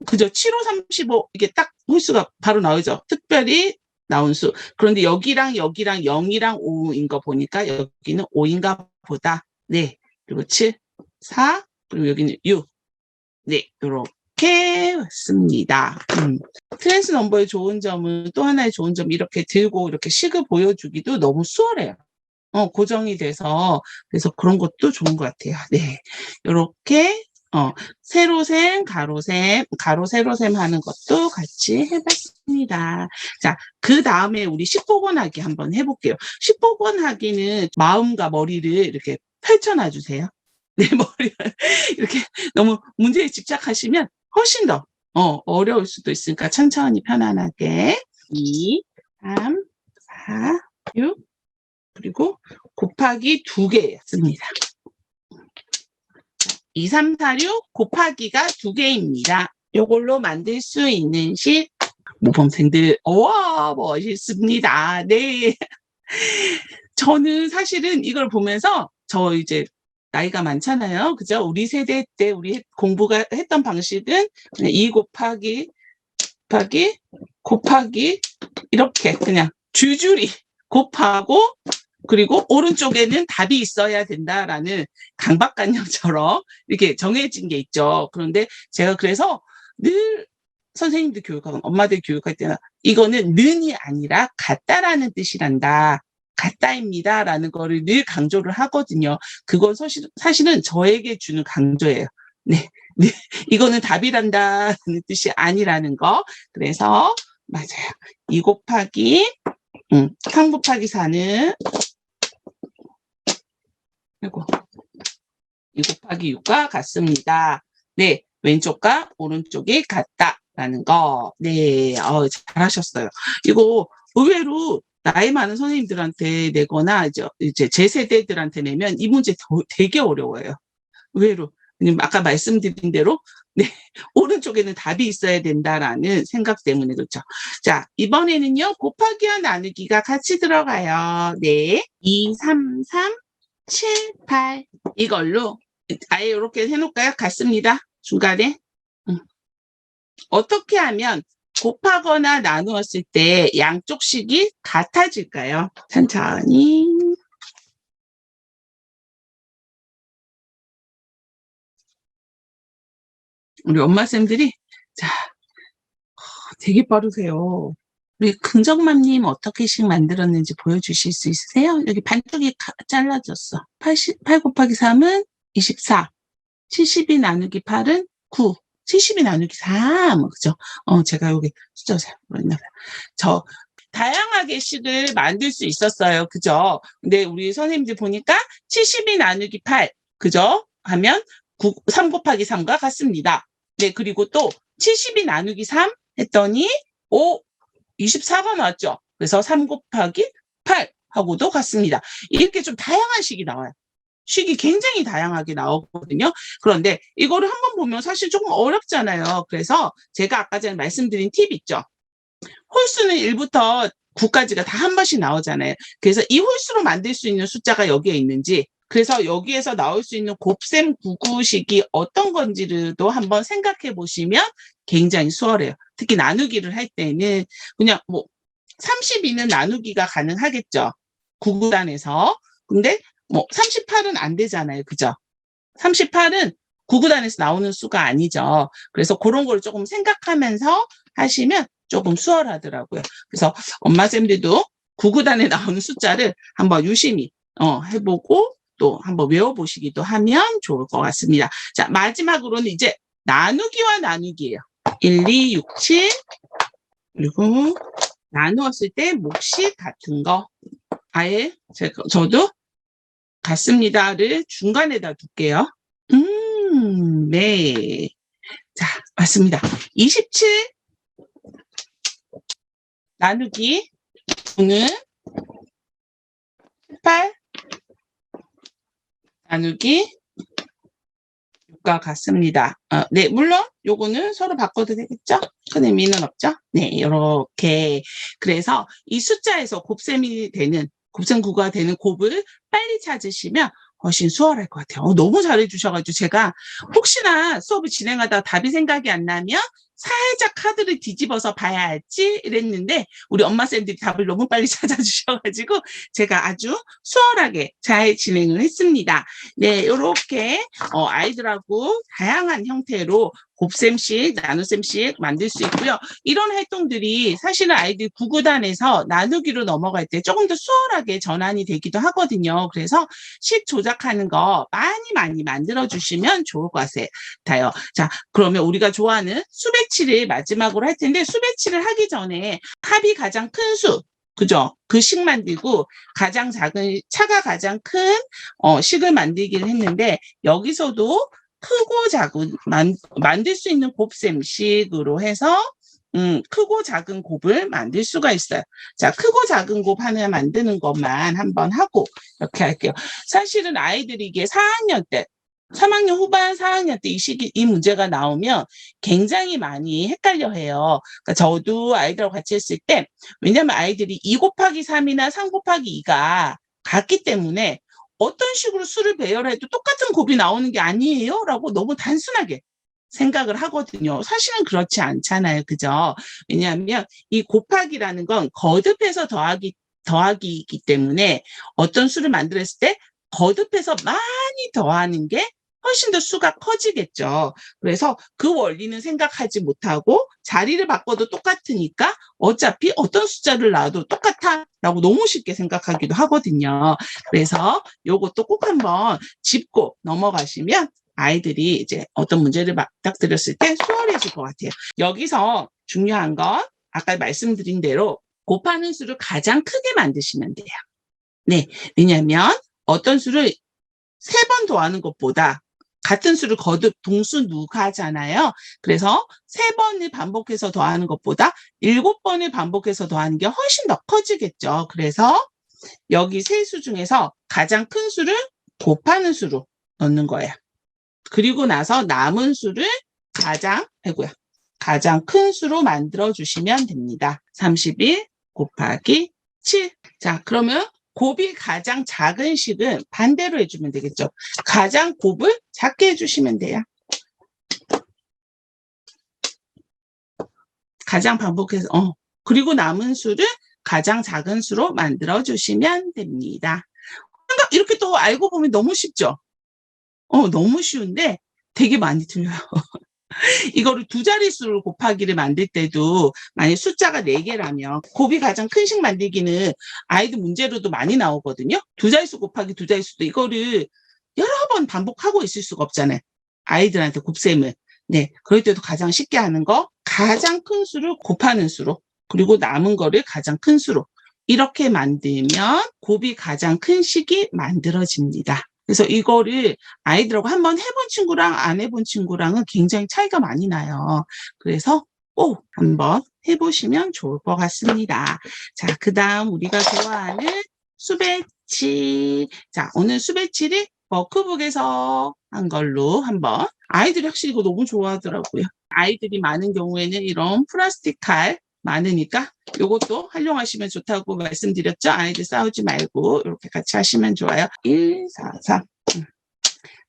그죠? 7, 5, 35 이게 딱 홀수가 바로 나오죠. 특별히 나온 수. 그런데 여기랑 여기랑 0이랑 5인 거 보니까 여기는 5인가 보다. 네, 그리고 7, 4, 그리고 여기는 6. 네, 이렇게 왔습니다. 트랜스 넘버의 좋은 점은 또 하나의 좋은 점 이렇게 들고 이렇게 식을 보여주기도 너무 수월해요. 고정이 돼서 그래서 그런 것도 좋은 것 같아요. 네, 이렇게 세로셈, 가로셈, 가로 세로셈 하는 것도 같이 해봤습니다. 자, 그 다음에 우리 식복원하기 한번 해볼게요. 식복원하기는 마음과 머리를 이렇게 펼쳐놔 주세요. 내 머리를 이렇게 너무 문제에 집착하시면 훨씬 더 어려울 수도 있으니까 천천히 편안하게 2, 3, 4, 6 그리고 곱하기 2개였습니다. 2, 3, 4, 6 곱하기가 2개입니다. 이걸로 만들 수 있는 식 모범생들 와 멋있습니다. 네. 저는 사실은 이걸 보면서 저 이제 나이가 많잖아요. 그죠? 우리 세대 때 우리 공부가 했던 방식은 그냥 2 곱하기 이렇게 그냥 줄줄이 곱하고 그리고 오른쪽에는 답이 있어야 된다라는 강박관념처럼 이렇게 정해진 게 있죠. 그런데 제가 그래서 늘 선생님들 교육하고 엄마들 교육할 때는 이거는 는이 아니라 같다라는 뜻이란다. 같다입니다. 라는 거를 늘 강조를 하거든요. 그건 사실은 저에게 주는 강조예요. 네. 네. 이거는 답이란다는 뜻이 아니라는 거. 그래서, 맞아요. 2 곱하기, 3 곱하기 4는, 아이고, 2 곱하기 6과 같습니다. 네. 왼쪽과 오른쪽이 같다라는 거. 네. 잘하셨어요. 이거 의외로 나이 많은 선생님들한테 내거나 이제 제 세대들한테 내면 이 문제 되게 어려워요. 의외로. 왜냐면 아까 말씀드린 대로 네, 오른쪽에는 답이 있어야 된다라는 생각 때문에 그렇죠. 자, 이번에는요. 곱하기와 나누기가 같이 들어가요. 네. 2, 3, 3, 7, 8 이걸로 아예 이렇게 해놓을까요? 같습니다. 중간에. 어떻게 하면 곱하거나 나누었을 때 양쪽 식이 같아질까요? 천천히. 우리 엄마쌤들이 자 되게 빠르세요. 우리 긍정맘님 어떻게씩 만들었는지 보여주실 수 있으세요? 여기 반쪽이 잘라졌어. 8 곱하기 3은 24. 72 나누기 8은 9. 72 나누기 3. 그죠? 제가 여기 숫자 잘못했나 봐요. 저 다양하게 식을 만들 수 있었어요. 그죠? 근데 우리 선생님들 보니까 72 나누기 8. 그죠? 하면 3 곱하기 3과 같습니다. 네, 그리고 또 72 나누기 3 했더니 24가 나왔죠. 그래서 3 곱하기 8 하고도 같습니다. 이렇게 좀 다양한 식이 나와요. 식이 굉장히 다양하게 나오거든요. 그런데 이거를 한번 보면 사실 조금 어렵잖아요. 그래서 제가 아까 전에 말씀드린 팁 있죠. 홀수는 1부터 9까지가 다 한 번씩 나오잖아요. 그래서 이 홀수로 만들 수 있는 숫자가 여기에 있는지, 그래서 여기에서 나올 수 있는 곱셈 99식이 어떤 건지도 한번 생각해 보시면 굉장히 수월해요. 특히 나누기를 할 때는 그냥 뭐 32는 나누기가 가능하겠죠. 9구단에서. 근데 뭐 38은 안 되잖아요. 그죠? 38은 9구단에서 나오는 수가 아니죠. 그래서 그런 걸 조금 생각하면서 하시면 조금 수월하더라고요. 그래서 엄마쌤들도 9구단에 나오는 숫자를 한번 유심히 해보고 또 한번 외워보시기도 하면 좋을 것 같습니다. 자, 마지막으로는 이제 나누기와 나누기예요. 1, 2, 6, 7 그리고 나누었을 때 몫이 같은 거. 아예 저도 같습니다를 중간에다 둘게요. 네. 자, 맞습니다. 27 나누기 9는 18 나누기 6과 같습니다. 네, 물론 요거는 서로 바꿔도 되겠죠? 큰 의미는 없죠? 네, 이렇게. 그래서 이 숫자에서 곱셈이 되는, 곱셈 9가 되는 곱을 빨리 찾으시면 훨씬 수월할 것 같아요. 너무 잘해주셔가지고 제가 혹시나 수업을 진행하다가 답이 생각이 안 나면 살짝 카드를 뒤집어서 봐야 할지 이랬는데 우리 엄마쌤들이 답을 너무 빨리 찾아주셔가지고 제가 아주 수월하게 잘 진행을 했습니다. 네, 이렇게 아이들하고 다양한 형태로 곱셈씩, 나눗셈씩 만들 수 있고요. 이런 활동들이 사실은 아이들 9구단에서 나누기로 넘어갈 때 조금 더 수월하게 전환이 되기도 하거든요. 그래서 식 조작하는 거 많이 만들어주시면 좋을 것 같아요. 자, 그러면 우리가 좋아하는 수배치를 마지막으로 할 텐데 수배치를 하기 전에 합이 가장 큰 수, 그죠? 그 식 만들고 가장 작은 차가 가장 큰 식을 만들기를 했는데 여기서도 크고 작은 만들 수 있는 곱셈식으로 해서 크고 작은 곱을 만들 수가 있어요. 자, 크고 작은 곱 하나 만드는 것만 한번 하고 이렇게 할게요. 사실은 아이들이 이게 4학년 때 3학년 후반 4학년 때 이 문제가 나오면 굉장히 많이 헷갈려 해요. 그러니까 저도 아이들하고 같이 했을 때 왜냐면 아이들이 2 곱하기 3이나 3 곱하기 2가 같기 때문에 어떤 식으로 수를 배열해도 똑같은 곱이 나오는 게 아니에요? 라고 너무 단순하게 생각을 하거든요. 사실은 그렇지 않잖아요. 그죠? 왜냐하면 이 곱하기라는 건 거듭해서 더하기이기 때문에 어떤 수를 만들었을 때 거듭해서 많이 더하는 게 훨씬 더 수가 커지겠죠. 그래서 그 원리는 생각하지 못하고 자리를 바꿔도 똑같으니까 어차피 어떤 숫자를 놔도 똑같아라고 너무 쉽게 생각하기도 하거든요. 그래서 요것도 꼭 한번 짚고 넘어가시면 아이들이 이제 어떤 문제를 맞닥뜨렸을 때 수월해질 것 같아요. 여기서 중요한 건 아까 말씀드린 대로 곱하는 수를 가장 크게 만드시면 돼요. 네, 왜냐하면 어떤 수를 3번 더하는 것보다 같은 수를 거듭 동수 누가잖아요. 그래서 3번을 반복해서 더하는 것보다 7번을 반복해서 더하는 게 훨씬 더 커지겠죠. 그래서 여기 세 수 중에서 가장 큰 수를 곱하는 수로 넣는 거예요. 그리고 나서 남은 수를 가장 큰 수로 만들어 주시면 됩니다. 31 곱하기 7. 자, 그러면 곱이 가장 작은 식은 반대로 해주면 되겠죠. 가장 곱을 작게 해주시면 돼요. 가장 반복해서 그리고 남은 수를 가장 작은 수로 만들어 주시면 됩니다. 이렇게 또 알고 보면 너무 쉽죠. 너무 쉬운데 되게 많이 틀려요. 이거를 두 자릿수를 곱하기를 만들 때도 만약 숫자가 4개라면 곱이 가장 큰 식 만들기는 아이들 문제로도 많이 나오거든요. 두 자릿수 곱하기 두 자릿수도 이거를 여러 번 반복하고 있을 수가 없잖아요. 아이들한테 곱셈을. 네, 그럴 때도 가장 쉽게 하는 거 가장 큰 수를 곱하는 수로 그리고 남은 거를 가장 큰 수로 이렇게 만들면 곱이 가장 큰 식이 만들어집니다. 그래서 이거를 아이들하고 한번 해본 친구랑 안 해본 친구랑은 굉장히 차이가 많이 나요. 그래서 꼭 한번 해보시면 좋을 것 같습니다. 자, 그 다음 우리가 좋아하는 수배치. 자, 오늘 수배치를 워크북에서 한 걸로 한번. 아이들이 확실히 이거 너무 좋아하더라고요. 아이들이 많은 경우에는 이런 플라스틱 칼 많으니까 요것도 활용하시면 좋다고 말씀드렸죠. 아이들 싸우지 말고 이렇게 같이 하시면 좋아요. 1, 4, 3.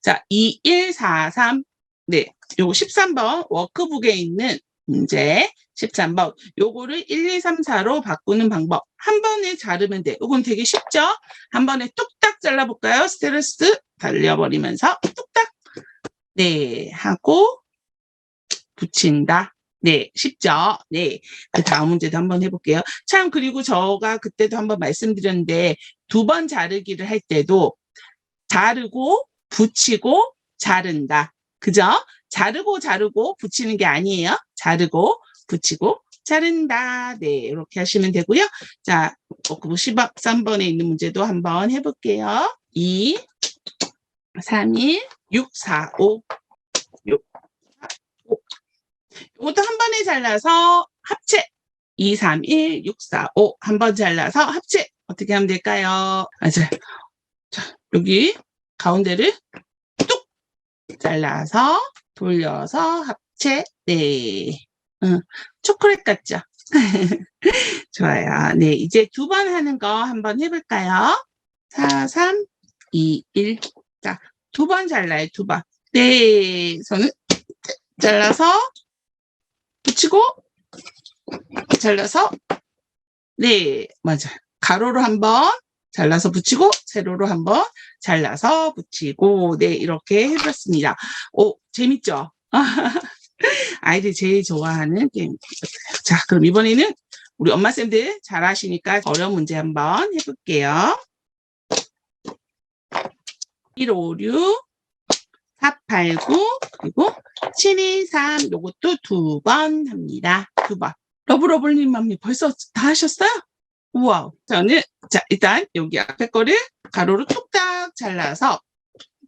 자, 2, 1, 4, 3. 네, 요거 13번 워크북에 있는 문제 13번. 요거를 1, 2, 3, 4로 바꾸는 방법. 한 번에 자르면 돼. 요건 되게 쉽죠? 한 번에 뚝딱 잘라볼까요? 스트레스 달려버리면서 뚝딱. 네, 하고 붙인다. 네, 쉽죠? 네. 그 다음 문제도 한번 해볼게요. 참, 그리고 제가 그때도 한번 말씀드렸는데, 2번 자르기를 할 때도 자르고, 붙이고, 자른다. 그죠? 자르고, 붙이는 게 아니에요. 자르고, 붙이고, 자른다. 네, 이렇게 하시면 되고요. 자, 13번에 있는 문제도 한번 해볼게요. 2, 3, 1, 6, 4, 5. 6, 4, 5. 이것도 한 번에 잘라서 합체. 2, 3, 1, 6, 4, 5. 한 번 잘라서 합체. 어떻게 하면 될까요? 맞아요. 자, 여기 가운데를 뚝 잘라서 돌려서 합체. 네. 초콜릿 같죠? 좋아요. 네, 이제 2번 하는 거 한번 해볼까요? 4, 3, 2, 1. 자, 2번 잘라요, 2번. 네, 손을 잘라서 붙이고 잘라서 네, 맞아요. 가로로 한번 잘라서 붙이고 세로로 한번 잘라서 붙이고 네, 이렇게 해봤습니다. 오, 재밌죠? 아이들이 제일 좋아하는 게임. 자, 그럼 이번에는 우리 엄마쌤들 잘하시니까 어려운 문제 한번 해볼게요. 1, 5, 6, 4, 8, 9, 그리고 7, 2, 3, 요것도 2번 합니다. 2번. 러브러블님 맘님 벌써 다 하셨어요? 우와. 저는, 자, 일단 여기 앞에 거를 가로로 뚝딱 잘라서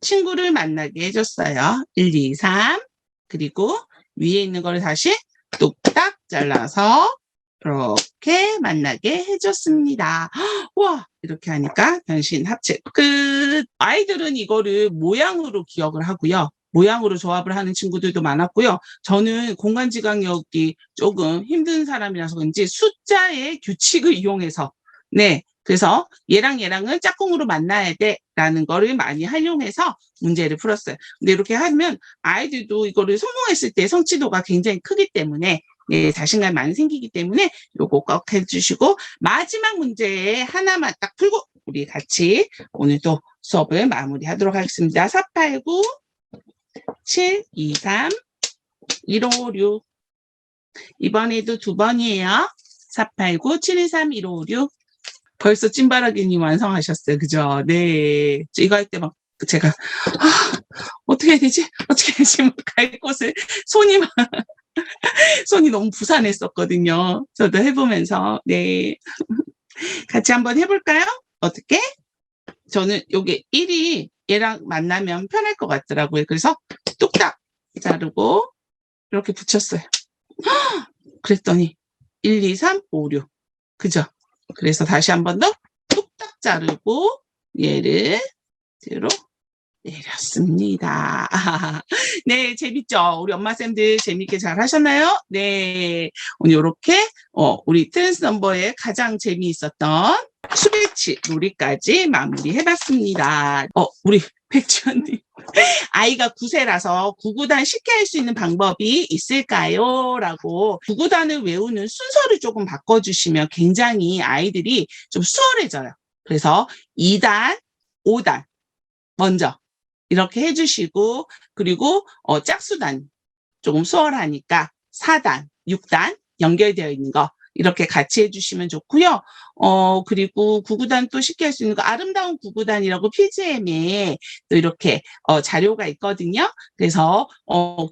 친구를 만나게 해줬어요. 1, 2, 3. 그리고 위에 있는 거를 다시 뚝딱 잘라서 이렇게 만나게 해줬습니다. 와, 이렇게 하니까 변신 합체 끝. 아이들은 이거를 모양으로 기억을 하고요. 모양으로 조합을 하는 친구들도 많았고요. 저는 공간지각력이 조금 힘든 사람이라서 그런지 숫자의 규칙을 이용해서 네, 그래서 얘랑 얘랑은 짝꿍으로 만나야 돼라는 거를 많이 활용해서 문제를 풀었어요. 근데 이렇게 하면 아이들도 이거를 성공했을 때 성취도가 굉장히 크기 때문에 네, 자신감 많이 생기기 때문에 요거 꼭 해주시고 마지막 문제 하나만 딱 풀고 우리 같이 오늘도 수업을 마무리하도록 하겠습니다. 4, 8, 9, 7, 2, 3, 1, 5, 6 이번에도 2번이에요. 4, 8, 9, 7, 2, 3, 1, 5, 6 벌써 찐바라기님 완성하셨어요. 그죠? 네. 이거 할 때 막 제가 어떻게 해야 되지? 어떻게 해야 되지? 막 갈 곳을 손이 너무 부산했었거든요. 저도 해보면서. 네. 같이 한번 해볼까요? 어떻게? 저는 요게 1이 얘랑 만나면 편할 것 같더라고요. 그래서 뚝딱 자르고 이렇게 붙였어요. 그랬더니 1, 2, 3, 5, 6. 그죠? 그래서 다시 한 번 더 뚝딱 자르고 얘를 뒤로 내렸습니다. 네, 재밌죠? 우리 엄마쌤들 재밌게 잘 하셨나요? 네. 오늘 이렇게 우리 트랜스 넘버의 가장 재미있었던 수배치 놀이까지 마무리해봤습니다. 우리 백지연님. 아이가 9세라서 구구단 쉽게 할 수 있는 방법이 있을까요? 라고 구구단을 외우는 순서를 조금 바꿔주시면 굉장히 아이들이 좀 수월해져요. 그래서 2단, 5단 먼저 이렇게 해주시고 그리고 짝수단 조금 수월하니까 4단, 6단 연결되어 있는 거 이렇게 같이 해주시면 좋고요. 그리고 구구단 또 쉽게 할 수 있는 거 아름다운 구구단이라고 PGM에 또 이렇게 자료가 있거든요. 그래서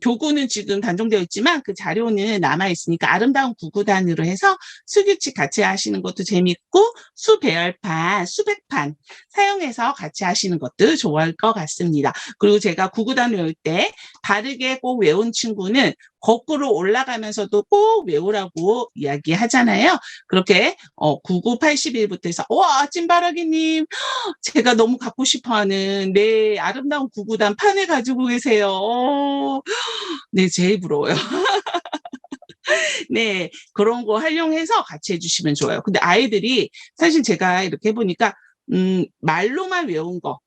교구는 지금 단종되어 있지만 그 자료는 남아 있으니까 아름다운 구구단으로 해서 수규칙 같이 하시는 것도 재밌고 수배열판, 수백판 사용해서 같이 하시는 것도 좋을 것 같습니다. 그리고 제가 구구단 외울 때 바르게 꼭 외운 친구는 거꾸로 올라가면서도 꼭 외우라고 이야기하잖아요. 그렇게 99, 81부터 해서 와 찐바라기님 제가 너무 갖고 싶어하는 네 아름다운 구구단 판을 가지고 계세요. 네 제일 부러워요. 네, 그런 거 활용해서 같이 해주시면 좋아요. 근데 아이들이 사실 제가 이렇게 해보니까 말로만 외운 거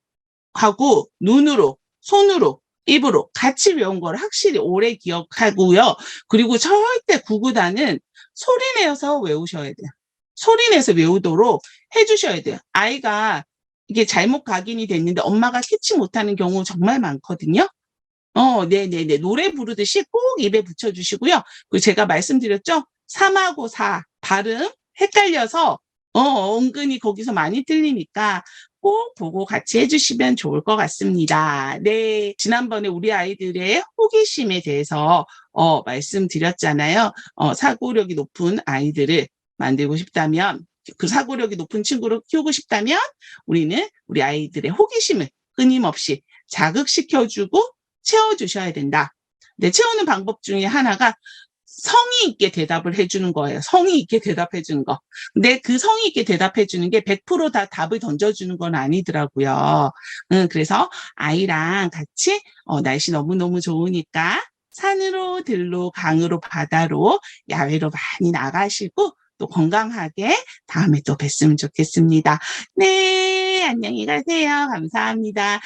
하고 눈으로, 손으로, 입으로 같이 외운 걸 확실히 오래 기억하고요. 그리고 절대 구구단은 소리 내서 외우셔야 돼요. 소리 내서 외우도록 해주셔야 돼요. 아이가 이게 잘못 각인이 됐는데 엄마가 캐치 못하는 경우 정말 많거든요. 네네네. 노래 부르듯이 꼭 입에 붙여주시고요. 그리고 제가 말씀드렸죠? 3하고 4, 발음 헷갈려서, 은근히 거기서 많이 틀리니까 꼭 보고 같이 해주시면 좋을 것 같습니다. 네. 지난번에 우리 아이들의 호기심에 대해서, 말씀드렸잖아요. 사고력이 높은 아이들을 만들고 싶다면, 그 사고력이 높은 친구를 키우고 싶다면, 우리는 우리 아이들의 호기심을 끊임없이 자극시켜주고 채워주셔야 된다. 네, 채우는 방법 중에 하나가 성의 있게 대답을 해주는 거예요. 성의 있게 대답해주는 거. 근데 그 성의 있게 대답해주는 게 100%다 답을 던져주는 건 아니더라고요. 그래서 아이랑 같이 날씨 너무너무 좋으니까 산으로, 들로, 강으로, 바다로, 야외로 많이 나가시고 또 건강하게 다음에 또 뵀으면 좋겠습니다. 네, 안녕히 가세요. 감사합니다.